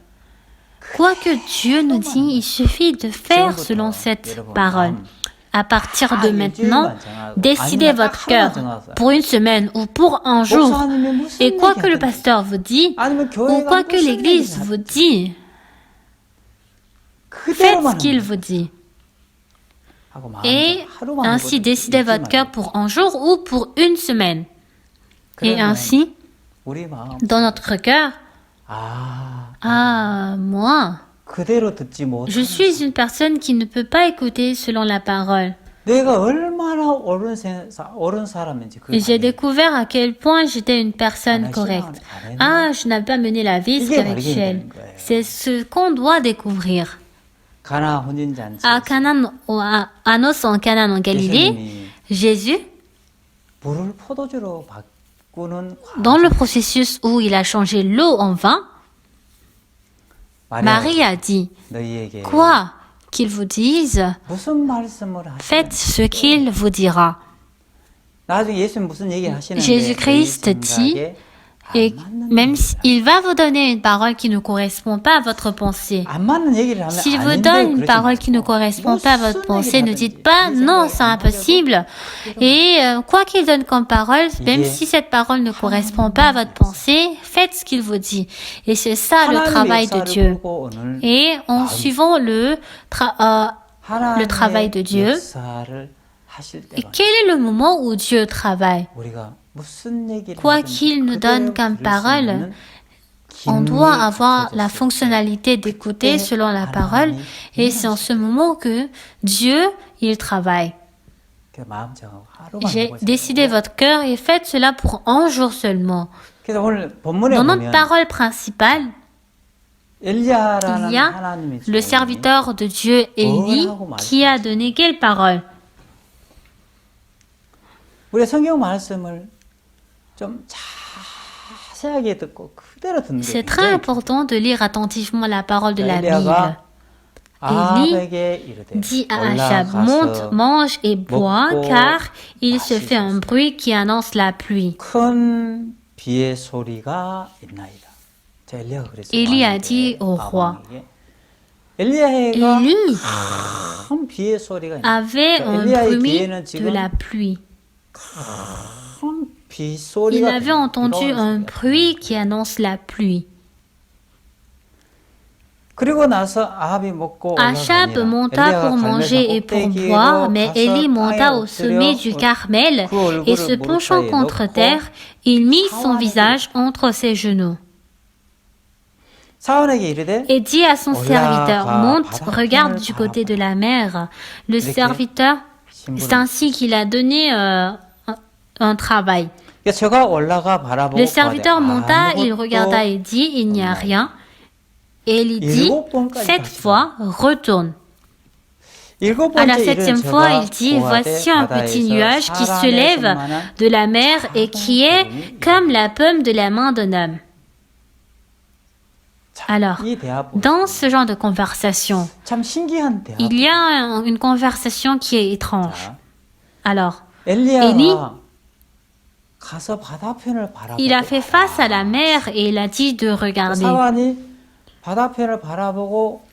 quoi que Dieu nous dit, il suffit de faire selon cette parole. À partir de maintenant, décidez votre cœur pour une semaine ou pour un jour. Et quoi que le pasteur vous dit, ou quoi que l'église vous dit, faites ce qu'il vous dit. Et ainsi, décidez votre cœur pour un jour ou pour une semaine. Et ainsi, dans notre cœur, ah, moi, je suis une personne qui ne peut pas écouter selon la parole. Et j'ai découvert à quel point j'étais une personne correcte. Ah, je n'avais pas mené la vie spirituelle. C'est ce qu'on doit découvrir. À Canaan, à Nos en Canaan en Galilée, Jésus, dans le processus où il a changé l'eau en vin, Marie a dit, quoi qu'il vous dise, faites ce qu'il vous dira. Jésus-Christ dit, et même s'il va vous donner une parole qui ne correspond pas à votre pensée. S'il vous donne une parole qui ne correspond pas à votre pensée, ne dites pas non, c'est impossible. Et quoi qu'il donne comme parole, même si cette parole ne correspond pas à votre pensée, faites ce qu'il vous dit. Et c'est ça le travail de Dieu. Et en suivant le travail de Dieu, et quel est le moment où Dieu travaille? Quoi qu'il nous donne comme parole, on doit avoir la fonctionnalité d'écouter selon la parole et c'est en ce moment que Dieu, il travaille. J'ai décidé votre cœur et faites cela pour un jour seulement. Dans notre parole principale, il y a le serviteur de Dieu, Élie, qui a donné quelle parole? C'est très important de lire attentivement la parole de la Bible. Élie dit à Achab, monte, mange et bois, car il se fait un bruit qui annonce la pluie. Élie a dit au roi, Élie avait un bruit de la pluie. Il avait entendu un bruit qui annonce la pluie. Achab monta pour manger et pour boire, mais Élie monta au sommet du Carmel et se penchant contre terre, il mit son visage entre ses genoux. Et dit à son serviteur, monte, regarde du côté de la mer. Le serviteur, c'est ainsi qu'il a donné un travail. Le serviteur monta, il regarda et dit, il n'y a rien. Et il dit, 7 fois, retourne. À la 7e fois, il dit, voici un petit nuage qui se lève de la mer et qui est comme la paume de la main d'un homme. Alors, dans ce genre de conversation, il y a une conversation qui est étrange. Alors, Élie, il a fait face à la mer et il a dit de regarder.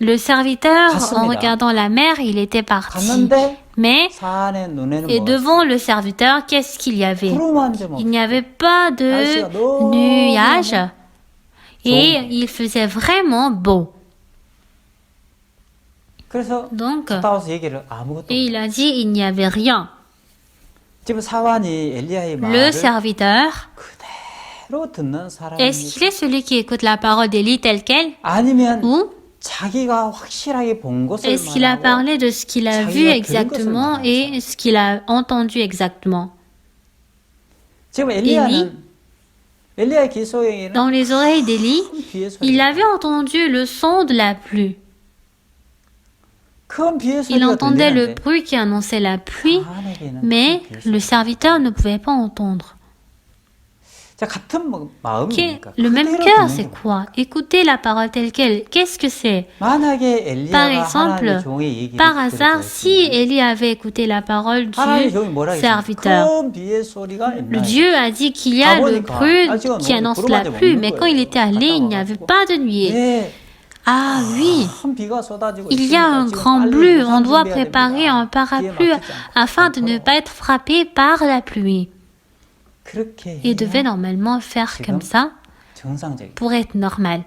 Le serviteur, en regardant la mer, il était parti. Mais, et devant le serviteur, qu'est-ce qu'il y avait? Il n'y avait pas de nuages et il faisait vraiment beau. Donc, et il a dit il n'y avait rien. Le serviteur, est-ce qu'il est celui qui écoute la parole d'Élie telle qu'elle? Ou est-ce qu'il a parlé de ce qu'il a vu exactement et ce qu'il a entendu exactement? Élie, dans les oreilles d'Élie, il avait entendu le son de la pluie. Il entendait le bruit qui annonçait la pluie, mais le serviteur ne pouvait pas entendre. Le même cœur, c'est quoi? Écouter la parole telle qu'elle. Qu'est-ce que c'est? Par exemple, par hasard, si Élie avait écouté la parole du serviteur, Dieu a dit qu'il y a le bruit qui annonce la pluie, mais quand il était allé, il n'y avait pas de nuée. Ah oui, il y a un grand bleu, on doit préparer un parapluie afin de ne pas être frappé par la pluie. Il devait normalement faire comme ça pour être normal.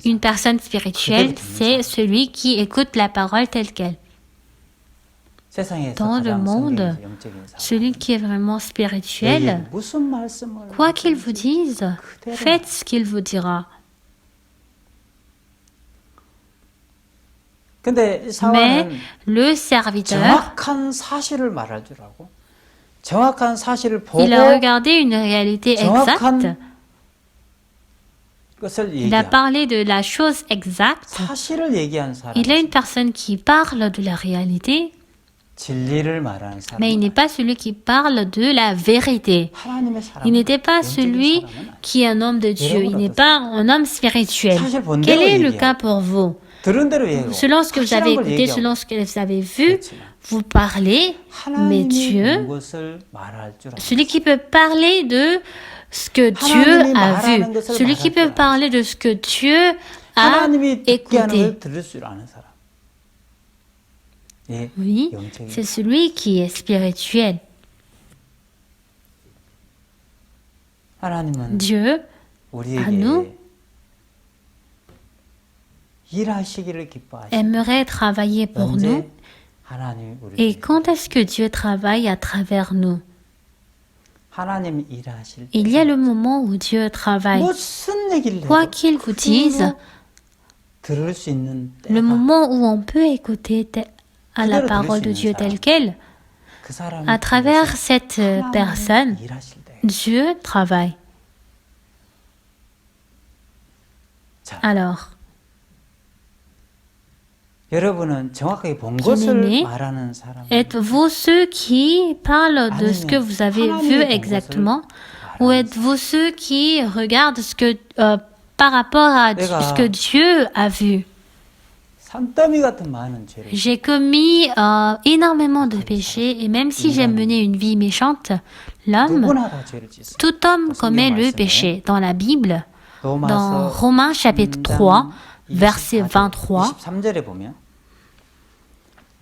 Une personne spirituelle, c'est celui qui écoute la parole telle qu'elle. Dans le monde, celui qui est vraiment spirituel, quoi qu'il vous dise, faites ce qu'il vous dira. Mais le serviteur, il a regardé une réalité exacte. Il a parlé de la chose exacte. Il est une personne qui parle de la réalité, mais il n'est pas celui qui parle de la vérité. Il n'était pas celui qui est un homme de Dieu. Il n'est pas un homme spirituel. Quel est le cas pour vous? Selon ce que vous avez écouté, selon ce que vous avez vu, vous parlez, mais Dieu, celui qui peut parler de ce que Dieu a vu, celui qui peut parler de ce que Dieu a écouté. Oui, c'est celui qui est spirituel. Dieu, à nous, aimerait travailler pour nous. Et quand est-ce que Dieu travaille à travers nous? Il y a le moment où Dieu travaille. Quoi qu'il vous dise, le moment où on peut écouter à la parole de Dieu telle qu'elle, à travers cette personne, Dieu travaille. Alors, bien-aimés, êtes-vous ceux qui parlent de ce que vous avez vu exactement, ou êtes-vous ceux qui regardent ce que, par rapport à ce que Dieu a vu? J'ai commis énormément de péchés, et même si j'ai mené une vie méchante, tout homme commet le péché. Dans la Bible, dans Romains chapitre 3, verset 23,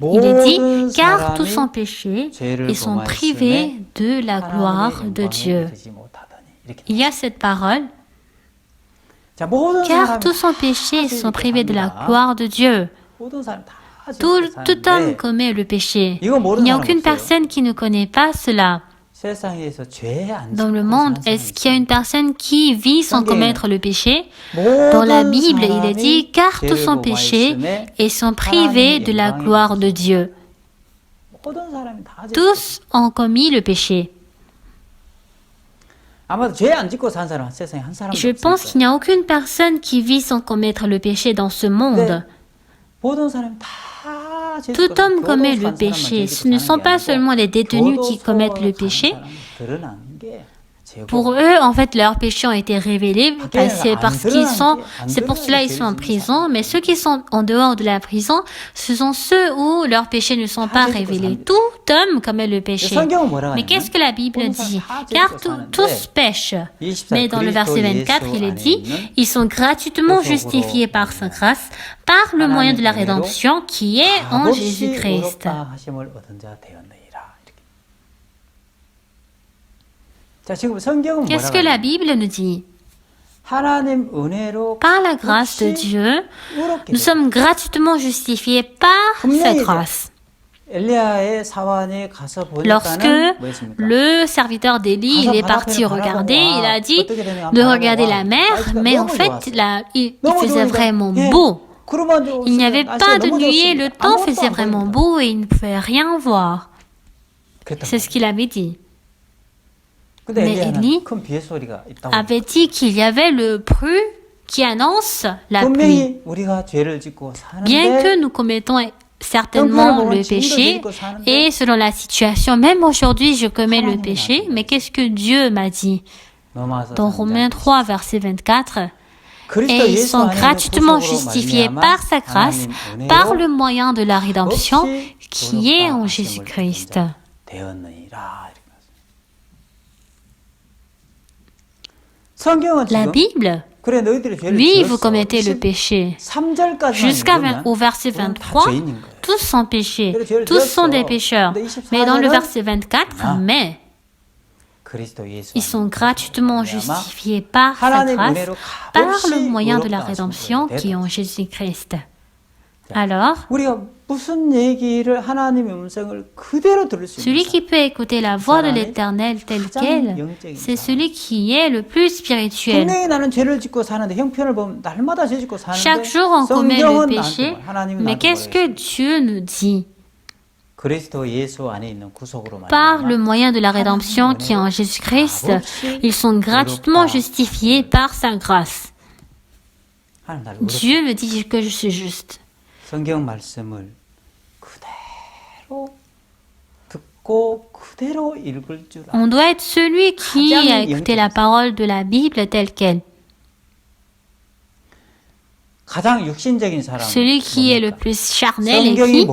il est dit « Car tous ont péché et sont privés de la gloire de Dieu ». Il y a cette parole « Car tous ont péché et sont privés de la gloire de Dieu ». Tout homme commet le péché. Il n'y a aucune personne qui ne connaît pas cela. Dans le monde, est-ce qu'il y a une personne qui vit sans commettre le péché? Dans la Bible, il est dit « Car tous ont péché et sont privés de la gloire de Dieu ». Tous ont commis le péché. Je pense qu'il n'y a aucune personne qui vit sans commettre le péché dans ce monde. Tout homme commet le péché. Ce ne sont pas seulement les détenus qui commettent le péché. Pour eux, en fait, leurs péchés ont été révélés. C'est pour cela qu'ils sont en prison. Mais ceux qui sont en dehors de la prison, ce sont ceux où leurs péchés ne sont pas révélés. Tout homme commet le péché. Mais qu'est-ce que la Bible dit? Car tous pêchent. Mais dans le verset 24, il est dit, ils sont gratuitement justifiés par sa grâce, par le moyen de la rédemption qui est en Jésus-Christ. Qu'est-ce que la Bible nous dit? Par la grâce de Dieu, nous sommes gratuitement justifiés par cette grâce. Lorsque le serviteur d'Élie il est parti regarder, il a dit de regarder la mer, mais en fait, il faisait vraiment beau. Il n'y avait pas de nuée, le temps faisait vraiment beau et il ne pouvait rien voir. C'est ce qu'il avait dit. Mais Élie avait dit qu'il y avait le bruit qui annonce la pluie. Bien que nous commettons certainement le péché, et selon la situation, même aujourd'hui je commets le péché, mais qu'est-ce que Dieu m'a dit? Dans Romains 3, verset 24, et ils sont gratuitement justifiés par sa grâce, par le moyen de la rédemption qui est en Jésus-Christ. La Bible, oui, vous commettez le péché. Jusqu'au verset 23, tous sont péchés, tous sont des pécheurs. Mais dans le verset 24, mais ils sont gratuitement justifiés par sa grâce, par le moyen de la rédemption qui est en Jésus-Christ. Alors, celui qui peut écouter la voix de l'Éternel telle qu'elle, c'est celui qui est le plus spirituel. Chaque jour, on commet le péché, mais qu'est-ce que Dieu nous dit? Par le moyen de la rédemption qui est en Jésus-Christ, ils sont gratuitement justifiés par sa grâce. Dieu me dit que je suis juste. On doit être celui qui a écouté la parole de la Bible telle qu'elle. Celui qui est le plus charnel et qui,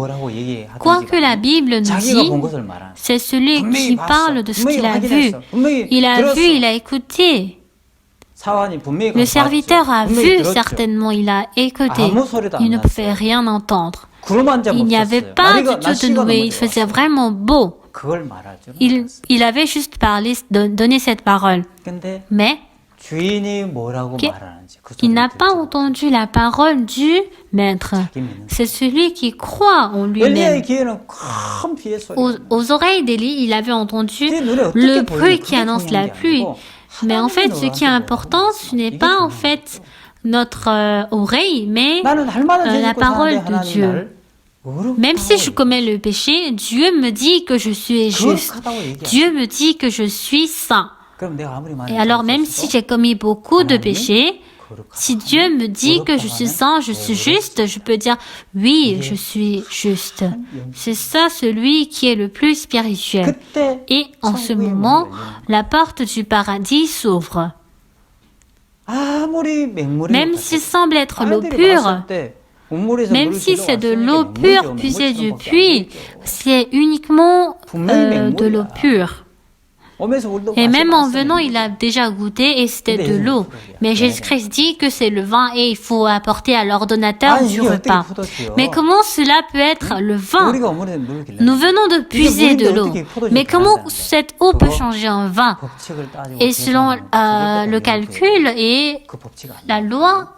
quoi que la Bible nous dit, c'est celui qui parle de ce qu'il a vu. Il a vu, il a écouté. Le serviteur a vu, certainement, il a écouté. Il ne pouvait rien entendre. Il n'y avait pas du tout de nuée, il faisait vraiment beau. Il avait juste donné cette parole. Mais il n'a pas entendu la parole du maître. C'est celui qui croit en lui-même. Aux oreilles d'Élie, il avait entendu le bruit qui annonce la pluie. Mais en fait, ce qui est important, ce n'est pas en fait notre oreille, mais la parole de Dieu. Même si je commets le péché, Dieu me dit que je suis juste. Dieu me dit que je suis saint. Et alors, même si j'ai commis beaucoup de péchés, si Dieu me dit que je suis saint, je suis juste, je peux dire oui, je suis juste. C'est ça celui qui est le plus spirituel. Et en ce moment, la porte du paradis s'ouvre. Même s'il semble être l'eau pure, même si c'est de l'eau pure puisée du puits, c'est uniquement de l'eau pure. Et même en venant, il a déjà goûté et c'était de l'eau. Mais Jésus-Christ dit que c'est le vin et il faut apporter à l'ordonnateur du repas. Mais comment cela peut être le vin? Nous venons de puiser de l'eau. Mais comment cette eau peut changer en vin? Et selon le calcul et la loi,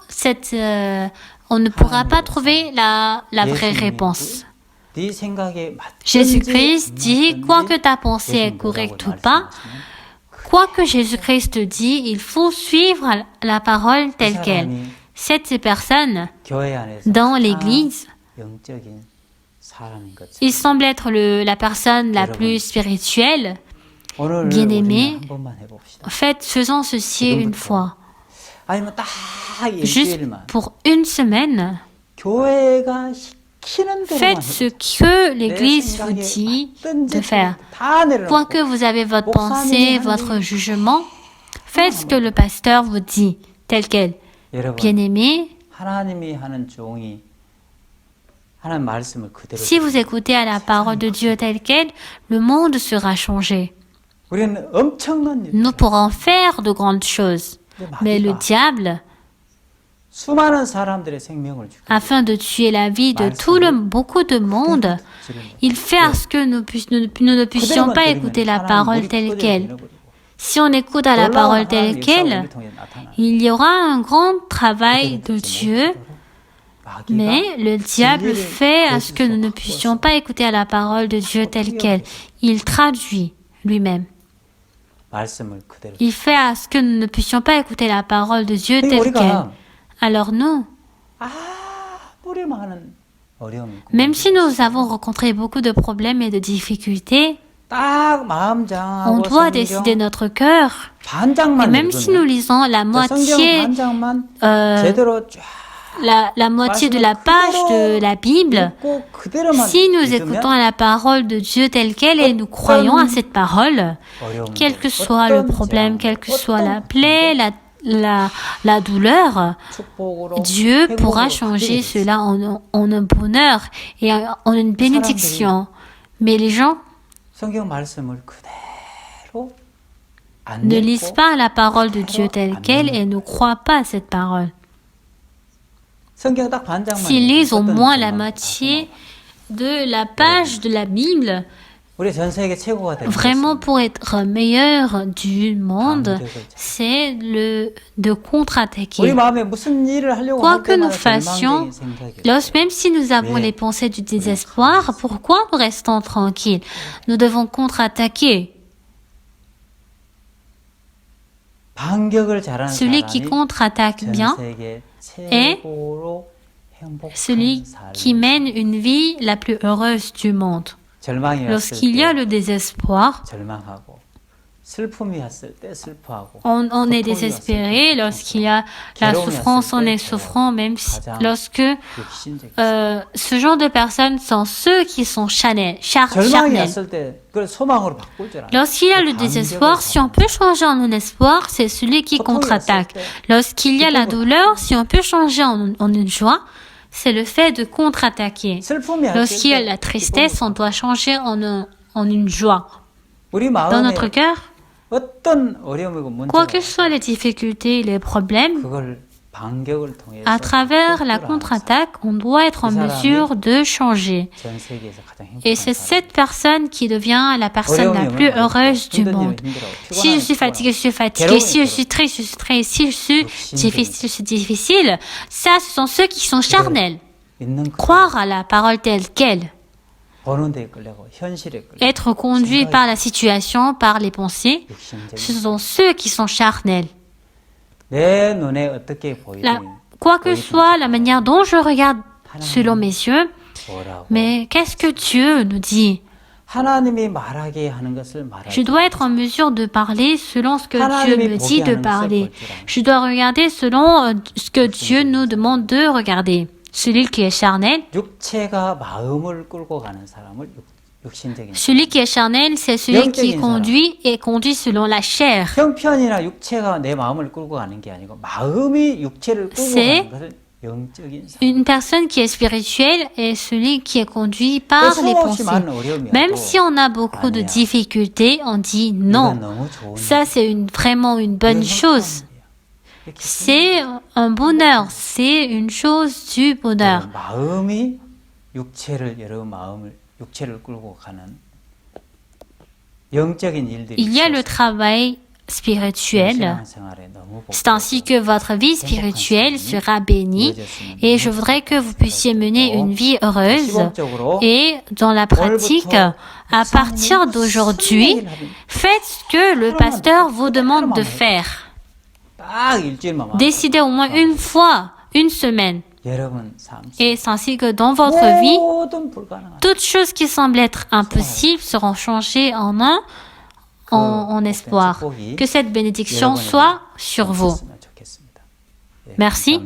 on ne pourra pas trouver la vraie réponse. Jésus-Christ dit, quoi que ta pensée est correcte ou pas, quoi que Jésus-Christ dit, il faut suivre la parole telle qu'elle. Cette personne, dans l'Église, il semble être la personne la plus spirituelle, bien-aimée. En fait, faisons ceci une fois. Juste pour une semaine, faites ce que l'Église vous dit de faire. Quoi que vous avez votre pensée, votre jugement, faites ce que le pasteur vous dit, tel quel. Bien-aimés, si vous écoutez à la parole de Dieu telle quelle, le monde sera changé. Nous pourrons faire de grandes choses, mais le diable, afin de tuer la vie de beaucoup de monde, il fait à ce que nous ne puissions pas écouter la parole telle qu'elle. Si on écoute à la parole telle qu'elle, il y aura un grand travail de Dieu, mais le diable fait à ce que nous ne puissions pas écouter à la parole de Dieu telle qu'elle. Il traduit lui-même. Il fait à ce que nous ne puissions pas écouter la parole de Dieu telle qu'elle. Alors nous, même si nous avons rencontré beaucoup de problèmes et de difficultés, on doit décider notre cœur. Et même si nous lisons la moitié, la moitié de la page de la Bible, si nous écoutons la parole de Dieu telle qu'elle et nous croyons à cette parole, quel que soit le problème, quelle que soit la plaie, la douleur, Dieu pourra changer cela en un bonheur et en une bénédiction. Mais les gens ne lisent pas la parole de Dieu telle qu'elle et ne croient pas à cette parole. S'ils lisent au moins la moitié de la page de la Bible, vraiment pour être meilleur du monde, c'est de contre-attaquer. Quoi que nous fassions, même si nous avons les pensées du désespoir, pourquoi nous restons tranquilles? Nous devons contre-attaquer. Celui qui contre-attaque bien est celui qui mène une vie la plus heureuse du monde. Lorsqu'il y a le désespoir, on est désespéré. Lorsqu'il y a la souffrance, on est souffrant, même lorsque ce genre de personnes sont ceux qui sont charnels. Lorsqu'il y a le désespoir, si on peut changer en un espoir, c'est celui qui contre-attaque. Lorsqu'il y a la douleur, si on peut changer en une joie, c'est le fait de contre-attaquer. Lorsqu'il y a la tristesse, on doit changer en une joie. Dans notre cœur, quoi que soient les difficultés et les problèmes, à travers la contre-attaque, on doit être en mesure de changer. Et c'est cette personne qui devient la personne la plus heureuse du monde. Si je suis fatigué, je suis fatigué. Si je suis triste, je suis triste. Si je suis difficile, je suis difficile. Ça, ce sont ceux qui sont charnels. Croire à la parole telle qu'elle. Être conduit par la situation, par les pensées, ce sont ceux qui sont charnels. Quoi que soit la manière dont je regarde selon mes yeux, mais qu'est-ce que Dieu nous dit? Je dois être en mesure de parler selon ce que Dieu me dit de parler. Je dois regarder selon ce que Dieu nous demande de regarder. Celui qui est charnel, c'est celui qui conduit selon la chair. C'est une personne qui est spirituelle et celui qui est conduit par les pensées. Même si on a beaucoup de difficultés, on dit non. Ça, c'est vraiment une bonne chose. C'est un bonheur. C'est une chose du bonheur. Il y a le travail spirituel. C'est ainsi que votre vie spirituelle sera bénie et je voudrais que vous puissiez mener une vie heureuse et dans la pratique, à partir d'aujourd'hui, faites ce que le pasteur vous demande de faire. Décidez au moins une fois, une semaine. Et c'est ainsi que dans votre vie, toutes choses qui semblent être impossibles seront changées en espoir. Que cette bénédiction soit sur vous. Merci.